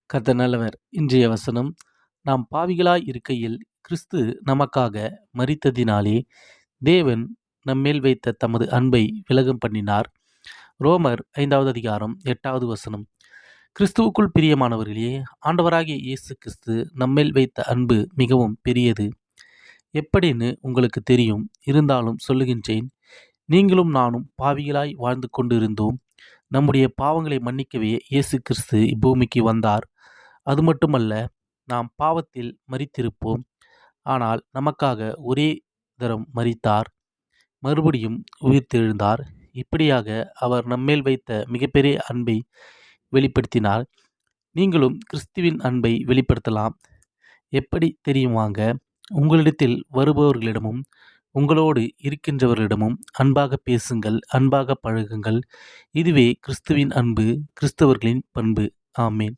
கர்த்தர் நல்லவர். இன்றைய வசனம், நாம் பாவிகளாய் இருக்கையில் கிறிஸ்து நமக்காக மரித்ததினாலே தேவன் நம்மேல் வைத்த தமது அன்பை விளங்கம் பண்ணினார். ரோமர் 5வது அதிகாரம் 8வது வசனம். கிறிஸ்துவுக்குள் பிரியமானவர்களே, ஆண்டவராகிய இயேசு கிறிஸ்து நம்மேல் வைத்த அன்பு மிகவும் பெரியது. எப்படின்னு உங்களுக்கு தெரியும், இருந்தாலும் சொல்லுகின்றேன். நீங்களும் நானும் பாவிகளாய் வாழ்ந்து கொண்டிருந்தோம். நம்முடைய பாவங்களை மன்னிக்கவே இயேசு கிறிஸ்து இப்பூமிக்கு வந்தார். அது மட்டுமல்ல, நாம் பாவத்தில் மரித்திருப்போம். ஆனால் நமக்காக ஒரே தரம் மரித்தார், மறுபடியும் உயிர்த்தெழுந்தார். இப்படியாக அவர் நம்மேல் வைத்த மிகப்பெரிய அன்பை வெளிப்படுத்தினார். நீங்களும் கிறிஸ்துவின் அன்பை வெளிப்படுத்தலாம். எப்படி தெரியுமாங்க? உங்களிடத்தில் வருபவர்களிடமும் உங்களோடு இருக்கின்றவர்களிடமும் அன்பாக பேசுங்கள், அன்பாக பழகுங்கள். இதுவே கிறிஸ்துவின் அன்பு, கிறிஸ்தவர்களின் பண்பு. ஆமேன்.